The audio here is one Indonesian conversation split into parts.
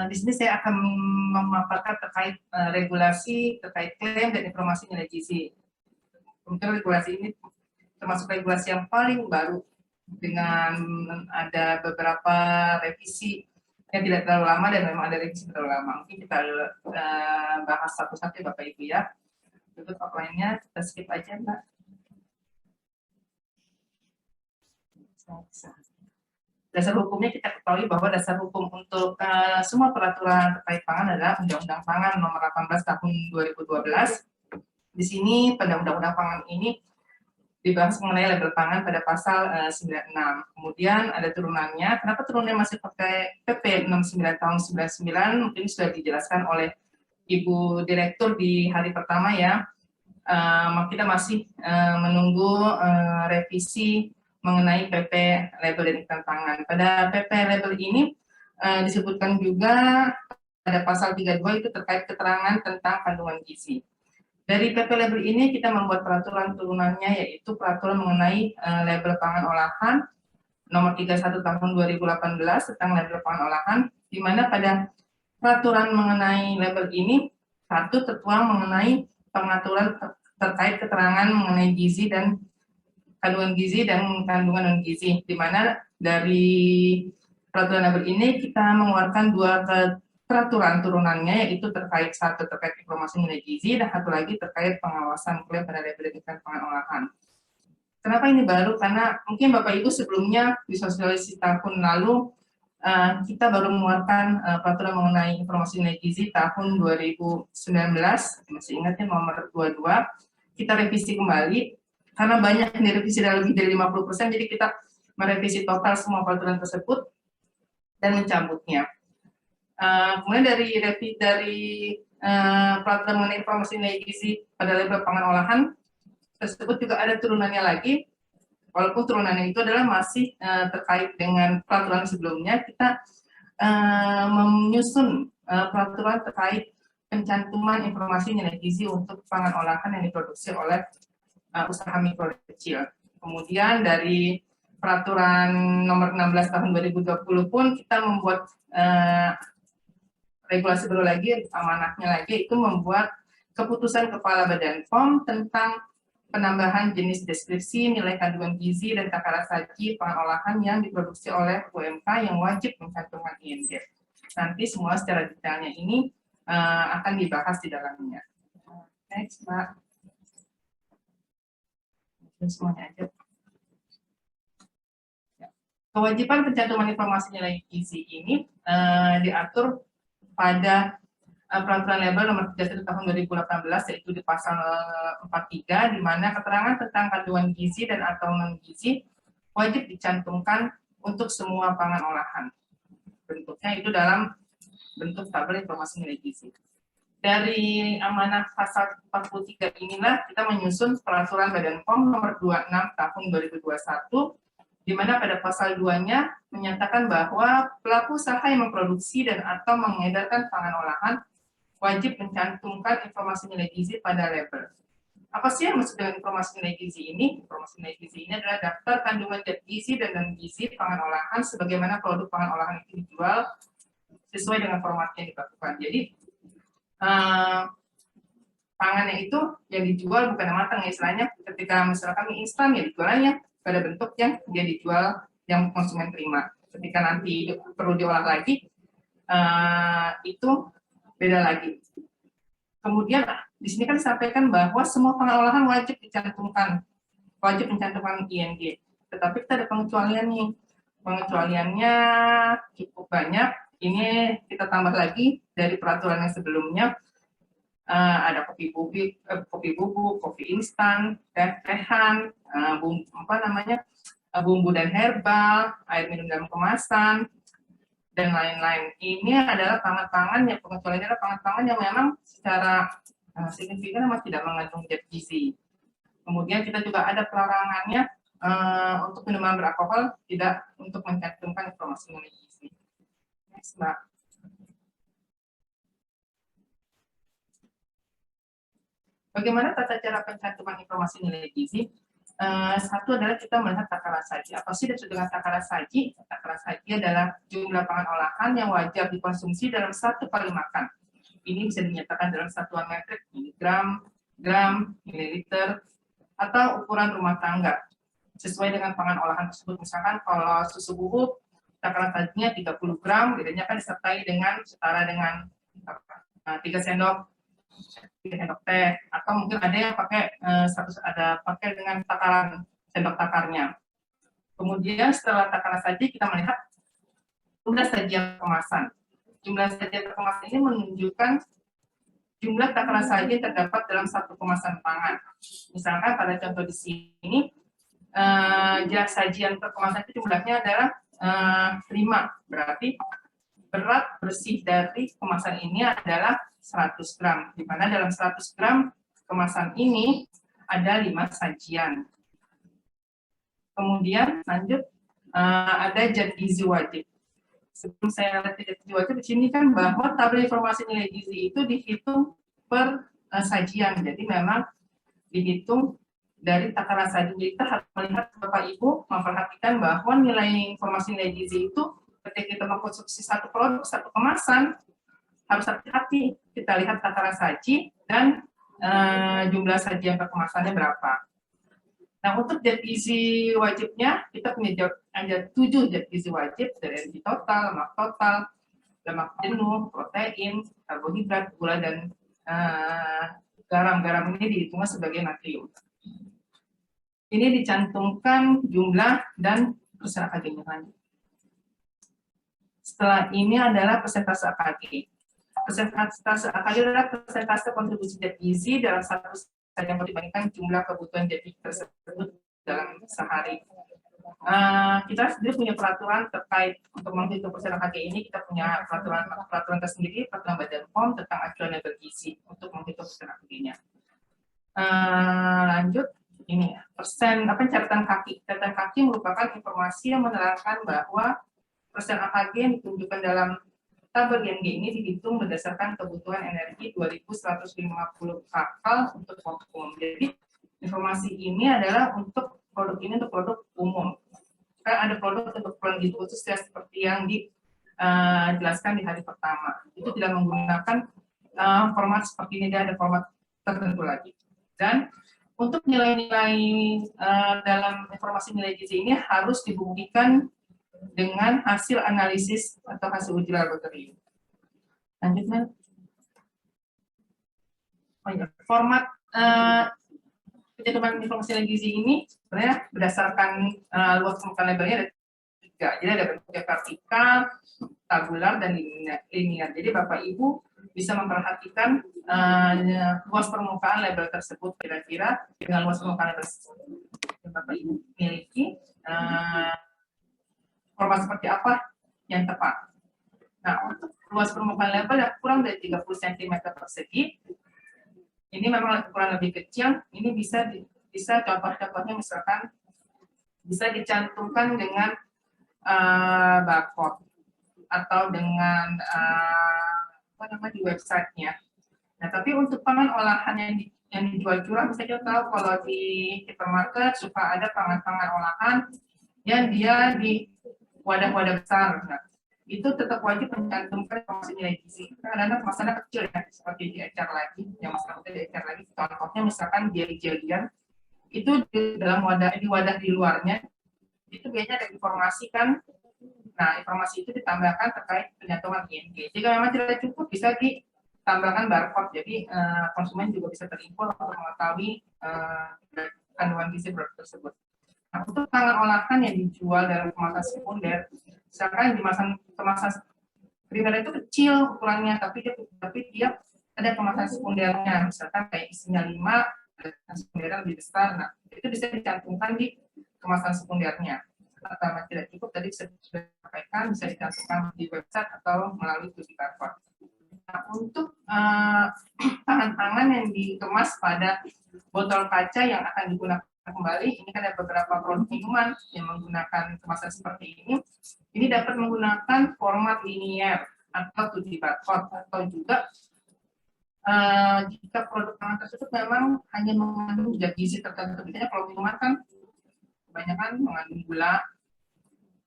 Di sini saya akan memaparkan terkait regulasi terkait klaim dan informasi nilai gizi. Kemudian regulasi ini termasuk regulasi yang paling baru dengan ada beberapa revisi yang tidak terlalu lama dan memang ada revisi terlalu lama. Mungkin kita bahas satu-satu Bapak Ibu ya. Untuk outline-nya kita skip aja Mbak. Dasar hukumnya kita ketahui bahwa dasar hukum untuk semua peraturan terkait pangan adalah Undang-Undang Pangan Nomor 18 Tahun 2012. Di sini pada Undang-Undang Pangan ini dibahas mengenai label pangan pada pasal 96. Kemudian ada turunannya. Kenapa turunannya masih pakai PP 69 tahun 99? Mungkin sudah dijelaskan oleh Ibu Direktur di hari pertama ya. Kita masih menunggu revisi mengenai PP label dan iklan pangan. Pada PP label ini disebutkan juga pada pasal 32 itu terkait keterangan tentang kandungan gizi. Dari PP label ini kita membuat peraturan turunannya yaitu peraturan mengenai label pangan olahan nomor 31 tahun 2018 tentang label pangan olahan, di mana pada peraturan mengenai label ini satu tertuang mengenai pengaturan terkait keterangan mengenai gizi dan kandungan gizi dan kandungan non gizi, di mana dari peraturan label ini kita mengeluarkan dua peraturan turunannya, yaitu terkait satu terkait informasi nilai gizi dan satu lagi terkait pengawasan klaim pada label dan pangan olahan. Kenapa ini baru? Karena mungkin Bapak Ibu sebelumnya di sosialisasi tahun lalu kita baru mengeluarkan peraturan mengenai informasi nilai gizi tahun 2019, masih ingat ya nomor 22, kita revisi kembali karena banyak yang direvisi dan lebih dari 50%, jadi kita merevisi total semua peraturan tersebut dan mencabutnya. Kemudian dari peraturan mengenai informasi nilai gizi pada label pangan olahan tersebut juga ada turunannya lagi, walaupun turunannya itu adalah masih terkait dengan peraturan sebelumnya. Kita menyusun peraturan terkait pencantuman informasi nilai gizi untuk pangan olahan yang diproduksi oleh usaha mikro kecil. Kemudian dari peraturan nomor 16 tahun 2020 pun kita membuat regulasi baru lagi, amanahnya lagi, itu membuat keputusan Kepala Badan POM tentang penambahan jenis deskripsi, nilai kandungan gizi, dan takaran saji pangan olahan yang diproduksi oleh UMK yang wajib mencantumkan ING. Nanti semua secara detailnya ini akan dibahas di dalamnya. Next, Mbak. Semuanya aja. Kewajiban pencantuman informasi nilai gizi ini diatur pada peraturan label nomor 31 tahun 2018, yaitu di pasal 43, di mana keterangan tentang kandungan gizi dan atau non gizi wajib dicantumkan untuk semua pangan olahan. Bentuknya itu dalam bentuk tabel informasi nilai gizi. Dari amanah pasal 43 inilah kita menyusun peraturan Badan POM nomor 26 tahun 2021, di mana pada pasal 2-nya menyatakan bahwa pelaku usaha yang memproduksi dan atau mengedarkan pangan olahan wajib mencantumkan informasi nilai gizi pada label. Apa sih yang maksud dengan informasi nilai gizi ini? Informasi nilai gizi ini adalah daftar kandungan zat gizi dan non-gizi pangan olahan sebagaimana produk pangan olahan itu dijual sesuai dengan format yang dilakukan. Jadi pangannya itu yang dijual bukan yang matang, istilahnya ketika misalkan mie instan ya dijualnya pada bentuk yang dia dijual yang konsumen terima. Ketika nanti perlu diolah lagi, itu beda lagi. Kemudian di sini kan disampaikan bahwa semua pangan olahan wajib mencantumkan ING. Tetapi kita ada pengecualian nih. Pengecualiannya cukup banyak. Ini kita tambah lagi dari peraturan yang sebelumnya. Ada kopi bubuk, kopi instan, teh-tehan, bumbu dan herbal, air minum dalam kemasan, dan lain-lain. Ini adalah pangan-pangan yang pengecualiannya adalah pangan-pangan yang memang secara signifikan memang tidak mengandung zat gizi. Kemudian kita juga ada pelarangannya untuk minuman beralkohol tidak untuk mencantumkan informasi mengenai gizi. Next, Mbak. Bagaimana tata cara pencantuman informasi nilai gizi? Satu adalah kita melihat takaran saji. Apa sih dimaksud dengan takaran saji? Takaran saji adalah jumlah pangan olahan yang wajar dikonsumsi dalam satu kali makan. Ini bisa dinyatakan dalam satuan metrik, miligram, gram, mililiter, atau ukuran rumah tangga. Sesuai dengan pangan olahan tersebut, misalkan kalau susu bubuk, takaran sajinya 30 gram, bedanya kan disertai dengan setara dengan 3 sendok teh, atau mungkin ada yang pakai pakai dengan takaran sendok takarnya. Kemudian setelah takaran saji kita melihat jumlah sajian kemasan. Jumlah sajian kemasan ini menunjukkan jumlah takaran saji terdapat dalam satu kemasan pangan. Misalkan pada contoh di sini sajian per kemasan itu jumlahnya adalah 5, berarti berat bersih dari kemasan ini adalah 100 gram, di mana dalam 100 gram kemasan ini ada 5 sajian. Kemudian lanjut, ada zat gizi wajib. Sebelum saya lihat zat gizi wajib, di sini kan bahwa tabel informasi nilai gizi itu dihitung per sajian, jadi memang dihitung dari takaran saji. Jadi kita harus melihat Bapak Ibu memperhatikan bahwa nilai informasi nilai gizi itu ketika kita mengkonsumsi satu produk, satu kemasan, harus hati-hati kita lihat takaran saji dan jumlah sajian per kemasannya berapa. Nah, untuk zat gizi wajibnya kita punya ada 7 zat gizi wajib, dari energi total, lemak jenuh, protein, karbohidrat, gula, dan garam. Garam ini dihitungnya sebagai natrium. Ini dicantumkan jumlah dan persentase AKG-nya lanjut. Setelah ini adalah persentase AKG. Persentase AKG adalah persentase kontribusi zat gizi dalam satu sajian dibandingkan jumlah kebutuhan zat gizi tersebut dalam sehari. Kita sendiri punya peraturan terkait untuk menghitung persentase AKG ini. Kita punya peraturan tersendiri, peraturan Badan POM tentang acuan label gizi untuk menghitung persentase AKG-nya. Lanjut. Ini ya, catatan kaki. Catatan kaki merupakan informasi yang menerangkan bahwa persen AKG yang ditunjukkan dalam tabel IMG ini dihitung berdasarkan kebutuhan energi 2150 kakal untuk produk umum. Jadi informasi ini adalah untuk produk ini untuk produk umum. Kan ada produk untuk keperluan gizi khusus ya, seperti yang dijelaskan di hari pertama. Itu tidak menggunakan format seperti ini, dia ada format tertentu lagi. Dan untuk nilai-nilai dalam informasi nilai gizi ini harus dibuktikan dengan hasil analisis atau hasil uji laboratorium. Lanjutnya. Format pencantuman informasi nilai gizi ini sebenarnya berdasarkan luas permukaan labelnya ada 3. Jadi ada bentuknya vertikal, tabular, dan linear. Jadi Bapak Ibu bisa memperhatikan luas permukaan label tersebut kira-kira dengan luas permukaan label yang Bapak Ibu miliki, format seperti apa yang tepat. Nah, untuk luas permukaan label yang kurang dari 30 cm persegi, ini memang ukuran lebih kecil. Ini bisa contoh-contohnya misalkan bisa dicantumkan dengan barcode atau dengan di websitenya. Nah, tapi untuk pangan olahan yang dijual curah, bisa kita tahu kalau di hipermarket suka ada pangan-pangan olahan yang dia di wadah-wadah besar. Nah, itu tetap wajib mencantumkan informasi nilai gizi. Karena kemasannya kecil ya, seperti di ecer lagi, yang masalahnya di ecer lagi. Contohnya misalkan jeli-jelian, itu di wadah di luarnya, itu biasanya ada informasi kan. Nah, informasi itu ditambahkan terkait penyantuman IMG. Jika memang tidak cukup, bisa ditambahkan barcode. Jadi, konsumen juga bisa terinfo untuk mengetahui kandungan gizi produk tersebut. Nah, untuk pangan olahan yang dijual dalam kemasan sekunder, misalkan di kemasan primer itu kecil ukurannya, tapi dia ada kemasan sekundernya, misalkan kayak isinya 5, dan sekundernya lebih besar. Nah, itu bisa dicantumkan di kemasan sekundernya. Atau tidak cukup, tadi sudah disampaikan, bisa dicantumkan di website atau melalui studi barcode. Nah, untuk pangan-pangan yang dikemas pada botol kaca yang akan digunakan kembali, ini kan ada beberapa produk minuman yang menggunakan kemasan seperti ini. Ini dapat menggunakan format linear atau studi barcode, atau juga jika produk pangan tersebut memang hanya mengandung zat gizi tertentu. Biasanya kalau minuman kan kebanyakan mengandung gula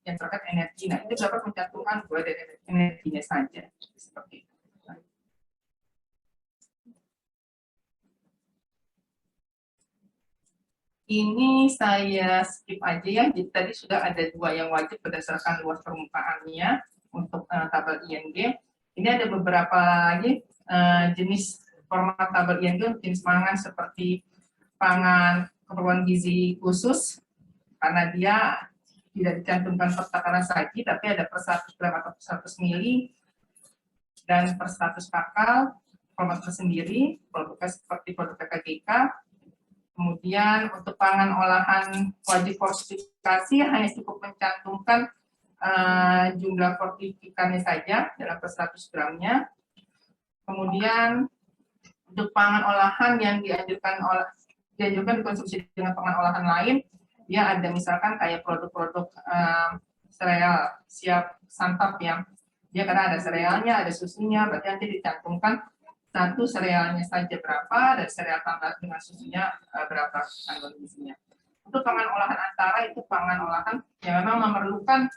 yang terkait energi. Nah, itu dapat mencantumkan gula dan energinya saja. Seperti itu. Ini saya skip aja ya. Jadi tadi sudah ada 2 yang wajib berdasarkan luas permukaannya untuk tabel ING. Ini ada beberapa lagi jenis format tabel ING, jenis pangan seperti pangan keperluan gizi khusus, karena dia tidak dicantumkan per takaran saji, tapi ada per 100 gram atau per 100 mili, dan per 100 kakal, format tersendiri, produknya seperti produk PKGK. Kemudian untuk pangan olahan wajib fortifikasi hanya cukup mencantumkan jumlah fortifikannya saja dalam per 100 gramnya. Kemudian untuk pangan olahan yang dianjurkan dikonsumsi dengan pangan olahan lain, dia ada misalkan kayak produk-produk sereal siap santap yang dia karena ada serealnya, ada susunya, berarti nanti dicantumkan satu serealnya saja berapa, dan sereal tambah dengan susunya berapa kandungan gizinya. Untuk pangan olahan antara itu pangan olahan yang memang memerlukan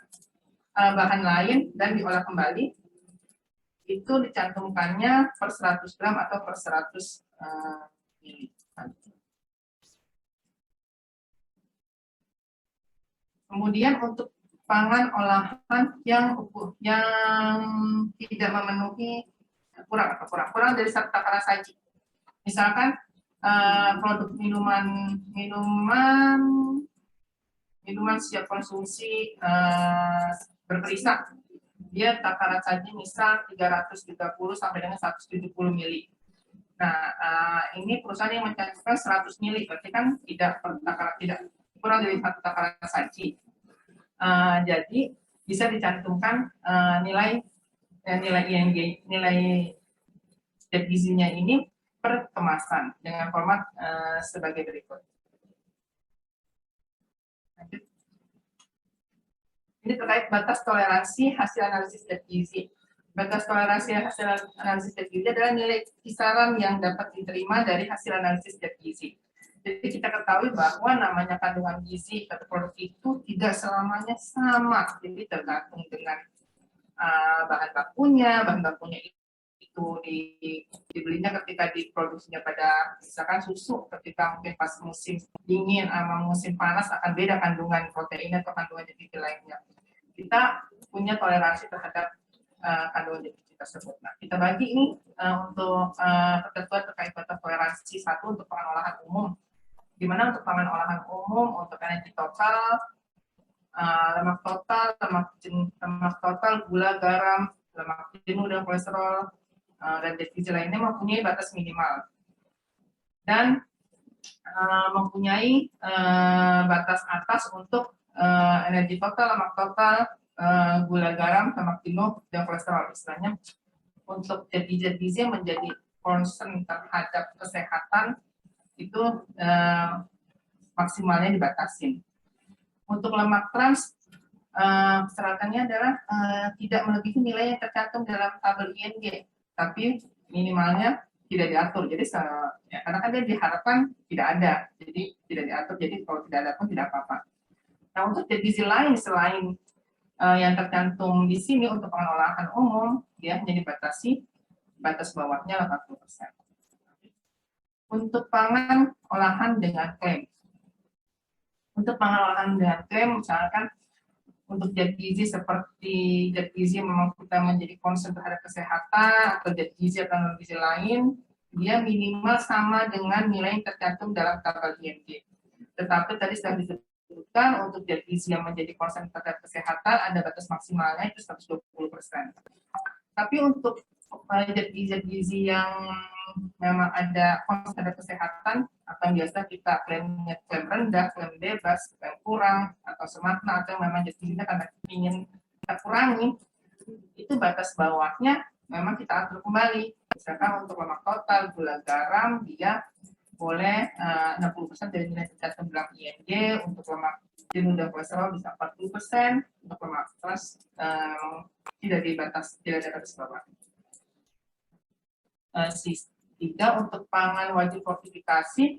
bahan lain dan diolah kembali, itu dicantumkannya per 100 gram atau per 100 mili. Kemudian untuk pangan olahan yang tidak memenuhi kurang dari 1 takaran saji. Misalkan produk minuman siap konsumsi berperisa, dia takaran saji misal 330 sampai dengan 170 mili. Nah, ini perusahaan yang mencantumkan 100 mili, berarti kan tidak kurang dari 1 takaran saji. Jadi bisa dicantumkan nilai ING, nilai zat gizinya ini per kemasan dengan format sebagai berikut. Lanjut. Ini terkait batas toleransi hasil analisis zat gizi. Batas toleransi hasil analisis zat gizi adalah nilai kisaran yang dapat diterima dari hasil analisis zat gizi. Jadi kita ketahui bahwa namanya kandungan gizi atau produk itu tidak selamanya sama, jadi tergantung dengan bahan bakunya itu dibelinya ketika diproduksinya pada misalkan susu, ketika mungkin pas musim dingin sama musim panas akan beda kandungan protein atau kandungan zat gizi lainnya. Kita punya toleransi terhadap kandungan zat gizi tersebut. Nah, kita bagi ini untuk ketentuan terkait batas toleransi. Satu untuk pangan olahan umum, di mana untuk pangan olahan umum untuk energi total, lemak total, gula, garam, lemak jenuh dan kolesterol, dan zat gizi lainnya mempunyai batas minimal dan mempunyai batas atas untuk energi total, lemak total, gula, garam, lemak jenuh dan kolesterol. Istilahnya untuk zat gizi yang menjadi concern terhadap kesehatan itu maksimalnya dibatasi. Untuk lemak trans, persyaratannya adalah tidak melebihi nilai yang tercantum dalam tabel ING, tapi minimalnya tidak diatur. Jadi ya, karena kan dia diharapkan tidak ada, jadi tidak diatur. Jadi kalau tidak ada pun tidak apa-apa. Nah, untuk zat gizi lain selain yang tercantum di sini untuk pengolahan umum, dia hanya dibatasi batas bawahnya 80%. Untuk pangan olahan dengan klaim. Untuk pangan olahan dengan klaim, misalkan untuk zat gizi seperti zat gizi memang kita menjadi concern terhadap kesehatan atau zat gizi atau non gizi lain, dia minimal sama dengan nilai yang tercantum dalam tabel ING. Tetapi tadi sudah disebutkan untuk zat gizi yang menjadi concern terhadap kesehatan ada batas maksimalnya itu 120%. Tapi untuk zat gizi yang memang ada concern terhadap kesehatan atau biasa kita klaim rendah, klaim bebas, klaim kurang atau semakna, atau memang zat gizinya karena ingin kita kurangi, itu batas bawahnya memang kita atur kembali. Misalkan untuk lemak total, gula, garam, dia boleh 60% dari nilai tercantum dalam ING. Untuk lemak jenuh dan kolesterol bisa 40%. Untuk lemak trans tidak ada batas bawah. 3 untuk pangan wajib fortifikasi.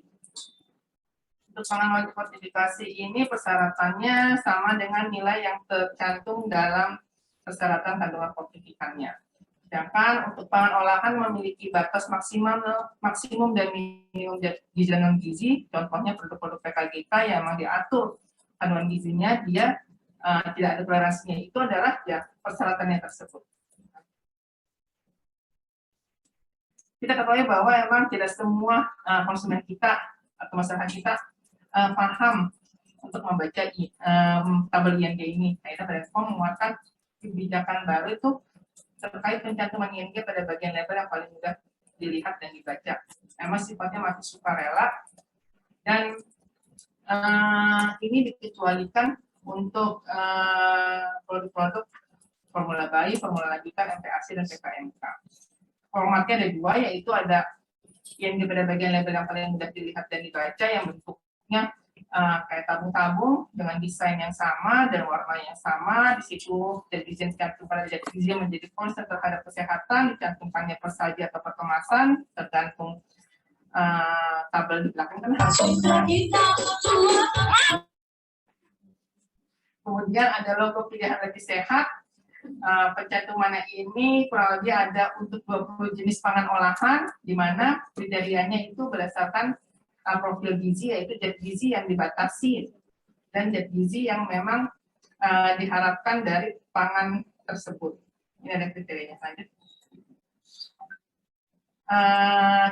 Untuk pangan wajib fortifikasi ini persyaratannya sama dengan nilai yang tercantum dalam persyaratan kandungan fortifikannya. Sedangkan untuk pangan olahan memiliki batas maksimum dan minimum gizi dan non gizi. Contohnya produk-produk PKGK yang memang diatur kandungan gizinya, dia tidak ada toleransinya, itu adalah ya persyaratannya tersebut. Kita ketahui bahwa memang tidak semua konsumen kita atau masyarakat kita paham untuk membaca tabel ING ini. Akhirnya Badan POM mengeluarkan kebijakan baru itu terkait pencantuman ING pada bagian label yang paling mudah dilihat dan dibaca. Memang sifatnya masih sukarela dan ini dikecualikan untuk produk-produk formula bayi, formula lanjutan, MPASI, dan PKMK. Formatnya ada 2, yaitu ada ING pada bagian label yang paling mudah dilihat dan dibaca, yang bentuknya kayak tabung-tabung dengan desain yang sama dan warna yang sama. Di situ desain cantumkan zat gizi menjadi concern terhadap kesehatan, dicantumkannya per saji atau per kemasan, tergantung tabel di belakang kan harusnya. Kemudian ada logo pilihan lebih sehat. Pencantumannya ini kurang lebih ada untuk 20 jenis pangan olahan, di mana kriterianya itu berdasarkan profil gizi, yaitu zat gizi yang dibatasi dan zat gizi yang memang diharapkan dari pangan tersebut. Ini ada kriterianya. Lanjut.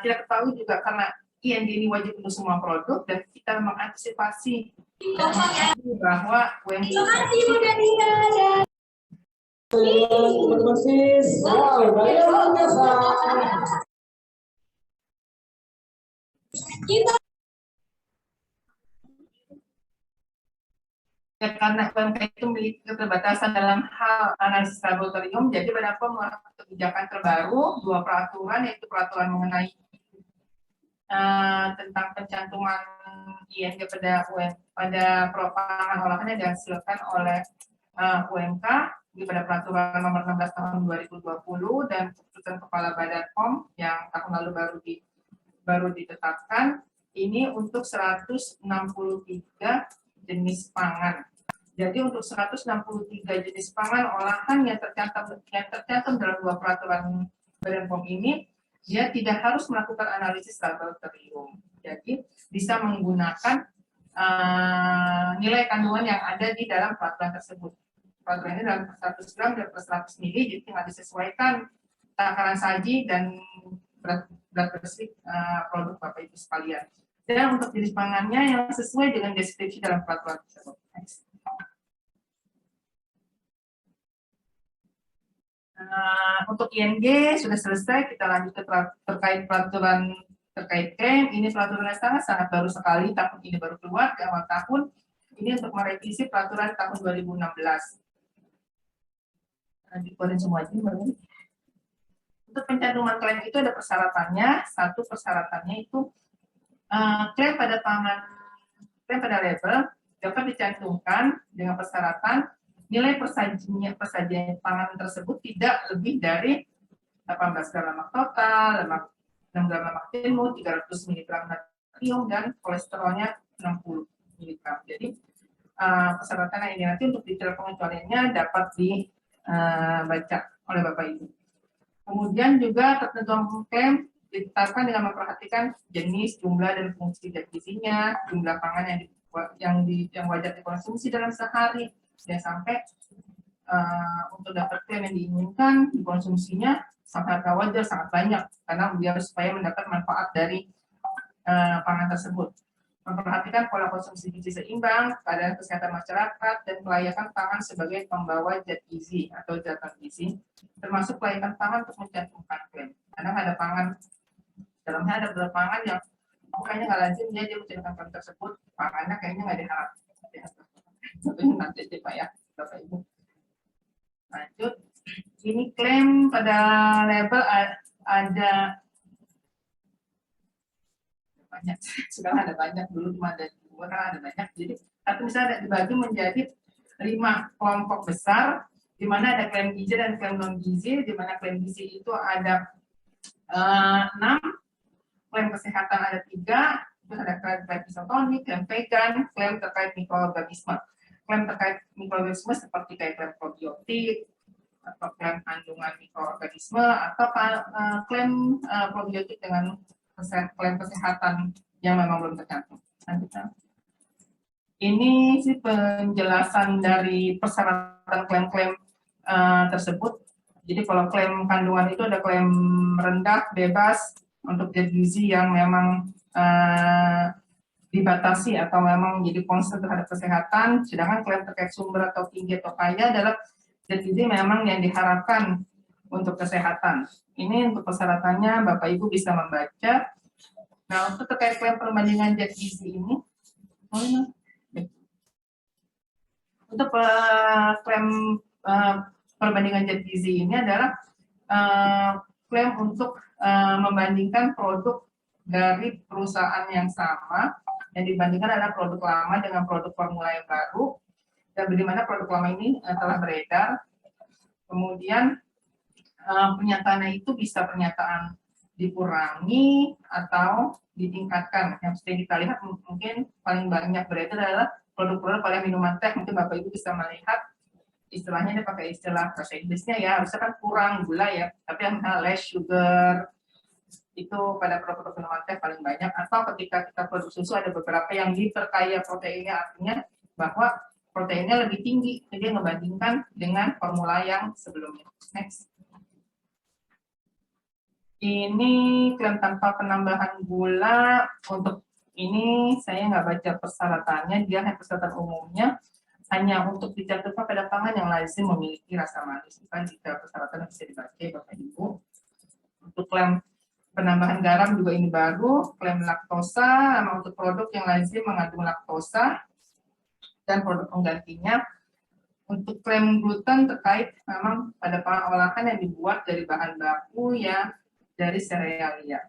Kita ketahui juga karena ING ini wajib untuk semua produk dan kita mengantisipasi bahwa UMKM karena UMKM itu memiliki keterbatasan dalam hal analisis laboratorium, jadi Badan POM mengeluarkan kebijakan terbaru 2 peraturan, yaitu peraturan mengenai tentang pencantuman ING pada pangan olahan yang dihasilkan oleh UMK pada peraturan nomor 16 tahun 2020 dan keputusan Kepala Badan POM yang tahun lalu baru ditetapkan ini untuk 163 jenis pangan. Jadi untuk 163 jenis pangan olahan yang tercantum dalam 2 peraturan Badan POM ini, dia tidak harus melakukan analisis laboratorium. Jadi bisa menggunakan nilai kandungan yang ada di dalam peraturan tersebut. Peraturan ini dalam 100 gram dan per 100 ml, jadi tinggal disesuaikan takaran saji dan berat bersih produk Bapak Ibu sekalian. Dan untuk jenis pangannya yang sesuai dengan deskripsi dalam peraturan tersebut. Untuk ING sudah selesai, kita lanjut ke terkait peraturan terkait klaim. Ini peraturan yang sangat baru sekali, tahun ini baru keluar di awal tahun. Ini untuk merevisi peraturan tahun 2016. Dikeluarin semua aja. Untuk pencantuman klaim itu ada persyaratannya. Satu persyaratannya itu klaim pada label dapat dicantumkan dengan persyaratan nilai persajian pangan tersebut tidak lebih dari 18 gram lemak total, 6 gram lemak jenuh, 300 mg natrium, dan kolesterolnya 60 mg. Jadi persyaratan ini nanti untuk detail pengecualiannya dapat dibaca oleh Bapak Ibu. Kemudian juga ketentuan klaim ditetapkan dengan memperhatikan jenis, jumlah, dan fungsi zat gizinya, jumlah pangan yang wajar dikonsumsi dalam sehari, dan sampai untuk dapat klaim yang diinginkan dikonsumsinya sangat wajar, sangat banyak, karena biar supaya mendapat manfaat dari pangan tersebut. Memperhatikan pola konsumsi gizi seimbang, keadaan kesehatan masyarakat, dan kelayakan pangan sebagai pembawa zat gizi atau zat gizi, termasuk kelayakan pangan untuk mencantumkan klaim. Karena ada pangan, dalamnya ada beberapa pangan yang kayaknya nggak lazim dia mencantumkan klaim tersebut, pangannya kayaknya nggak diharap. Nanti aja Pak ya, Bapak Ibu. Lanjut, ini klaim pada label ada banyak, sekarang ada banyak, dulu cuma ada 2, sekarang ada banyak. Jadi satu misalnya dibagi menjadi 5 kelompok besar, di mana ada klaim gizi dan klaim non gizi. Di mana klaim gizi itu ada 6, Klaim kesehatan ada 3, terus ada klaim isotonik, klaim vegan, klaim terkait mikroorganisme. Klaim terkait mikroorganisme seperti kayak klaim probiotik, atau klaim kandungan mikroorganisme, atau klaim probiotik dengan klaim kesehatan yang memang belum tercantum. Ini sih penjelasan dari persyaratan klaim-klaim tersebut. Jadi kalau klaim kandungan itu ada klaim rendah, bebas, untuk zat gizi yang memang dibatasi atau memang menjadi concern terhadap kesehatan, sedangkan klaim terkait sumber atau tinggi atau kaya adalah zat gizi memang yang diharapkan untuk kesehatan. Ini untuk persyaratannya Bapak Ibu bisa membaca. Nah, untuk terkait klaim perbandingan zat gizi ini, untuk klaim perbandingan zat gizi ini adalah klaim untuk membandingkan produk dari perusahaan yang sama, yang dibandingkan adalah produk lama dengan produk formula yang baru, dan di mana produk lama ini telah beredar. Kemudian pernyataannya itu bisa pernyataan dikurangi atau ditingkatkan. Yang seperti kita lihat mungkin paling banyak beredar adalah produk-produk pada minuman teh. Mungkin Bapak Ibu bisa melihat istilahnya, dia pakai istilah bahasa Inggrisnya ya, harusnya kan kurang gula ya, tapi yang less sugar itu pada produk-produk minuman teh paling banyak. Atau ketika kita produk susu ada beberapa yang diperkaya proteinnya, artinya bahwa proteinnya lebih tinggi, jadi ngebandingkan dengan formula yang sebelumnya. Next. Ini klaim tanpa penambahan gula. Untuk ini saya nggak baca persyaratannya, dia hanya persyaratan umumnya, hanya untuk dicatatkan pada pangan yang lazim memiliki rasa manis. Bukan jika persyaratan bisa dibaca Bapak Ibu. Untuk klaim penambahan garam juga ini baru, klaim laktosa, sama untuk produk yang lazim mengandung laktosa, dan produk penggantinya. Untuk klaim gluten terkait memang pada pangan olahan yang dibuat dari bahan baku yang dari serealia.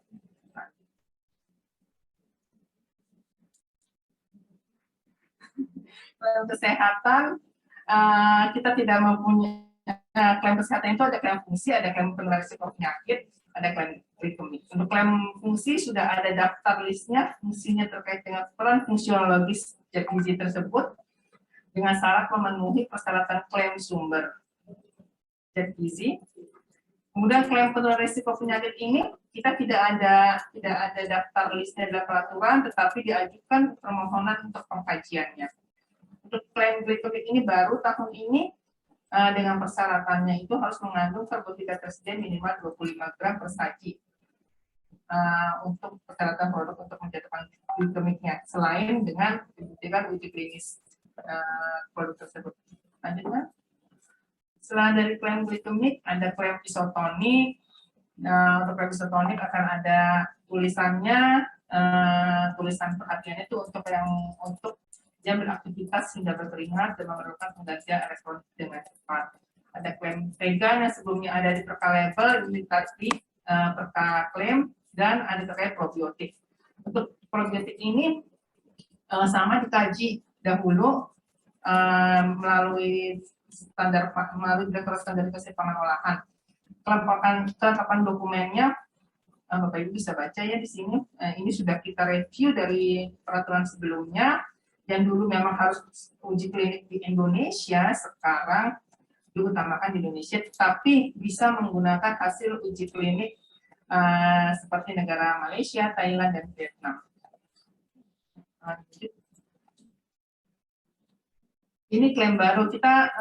Klaim kesehatan, kita tidak mempunyai klaim kesehatan itu ada klaim fungsi, ada klaim penularan risiko penyakit, ada klaim glikemik. Untuk klaim fungsi sudah ada daftar listnya, fungsinya terkait dengan peran fungsiologis zat gizi tersebut dengan syarat memenuhi persyaratan klaim sumber zat gizi. Kemudian klaim penularan risiko penyakit ini kita tidak ada daftar listnya dalam peraturan, tetapi diajukan permohonan untuk pengkajiannya. Untuk klaim glikemik ini baru tahun ini, dengan persyaratannya itu harus mengandung karbohidrat tersedia minimal 25 gram per saji untuk persyaratan produk untuk menjatuhkan glikemiknya, selain dengan dibuktikan uji klinis produk tersebut. Lanjutnya, setelah dari klaim glikemik ada klaim isotonik. Untuk klaim isotonik akan ada tulisannya, tulisan perhatiannya itu untuk dia beraktivitas hingga berkeringat dan memerlukan penggantian elektrolit dengan cepat. Ada klaim vegan yang sebelumnya ada di perka label, ini tadi perka klaim, dan ada terkait probiotik. Untuk probiotik ini sama dikaji dahulu melalui Direktorat Standarisasi Pangan Olahan. Kelengkapan dokumennya Bapak Ibu bisa baca ya di sini. Ini sudah kita review dari peraturan sebelumnya. Yang dulu memang harus uji klinik di Indonesia, sekarang diutamakan di Indonesia, tapi bisa menggunakan hasil uji klinik seperti negara Malaysia, Thailand, dan Vietnam. Ini klaim baru. Kita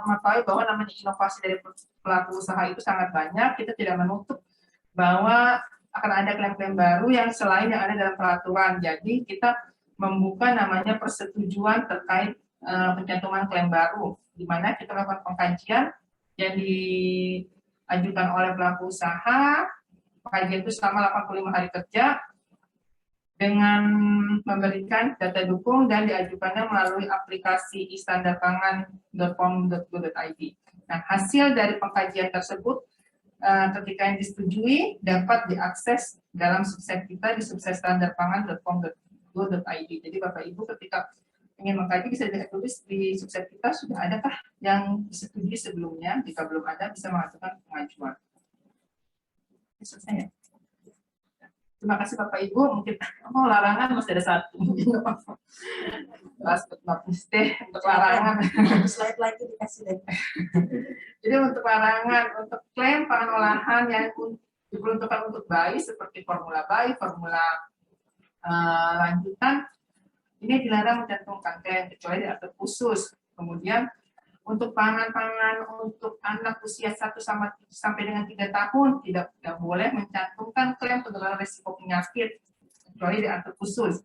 mengetahui bahwa namanya inovasi dari pelaku usaha itu sangat banyak. Kita tidak menutup bahwa akan ada klaim-klaim baru yang selain yang ada dalam peraturan. Jadi kita membuka namanya persetujuan terkait pencantuman klaim baru, di mana kita melakukan pengkajian yang diajukan oleh pelaku usaha. Pengkajian itu selama 85 hari kerja dengan memberikan data dukung dan diajukannya melalui aplikasi istandarpangan.com.go.id. Nah, hasil dari pengkajian tersebut ketika yang disetujui dapat diakses dalam subset kita di subset standarpangan.com.go.id. Jadi Bapak Ibu ketika ingin mengkaji bisa dilihat tulis di subset kita sudah adakah yang disetujui sebelumnya. Jika belum ada bisa mengajukan pengajuan. Selesai ya. Terima kasih Bapak Ibu. Mungkin larangan masih ada satu. Mungkin nggak apa-apa. Last but not least untuk larangan. Slide lagi dikasih deh. Jadi untuk larangan, untuk klaim pangan olahan yang diperuntukkan untuk bayi seperti formula bayi, formula lanjutan, ini dilarang mencantumkan klaim kecuali diatur khusus. Kemudian untuk pangan-pangan untuk anak usia 1 sampai dengan 3 tahun tidak boleh mencantumkan klaim penularan risiko penyakit kecuali diatur khusus.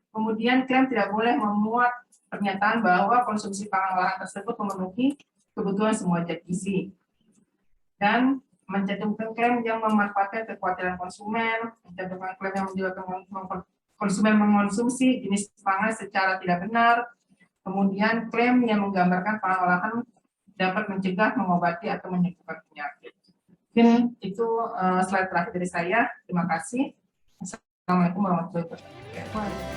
Kemudian klaim tidak boleh memuat pernyataan bahwa konsumsi pangan olahan tersebut memenuhi kebutuhan semua zat gizi. Dan mencantumkan klaim yang memanfaatkan kekhawatiran konsumen, mencantumkan klaim yang menyebabkan konsumen mengonsumsi jenis pangan secara tidak benar, kemudian klaim yang menggambarkan pangan olahan dapat mencegah, mengobati, atau menyembuhkan penyakit. Mungkin itu slide terakhir dari saya. Terima kasih. Assalamualaikum warahmatullahi wabarakatuh.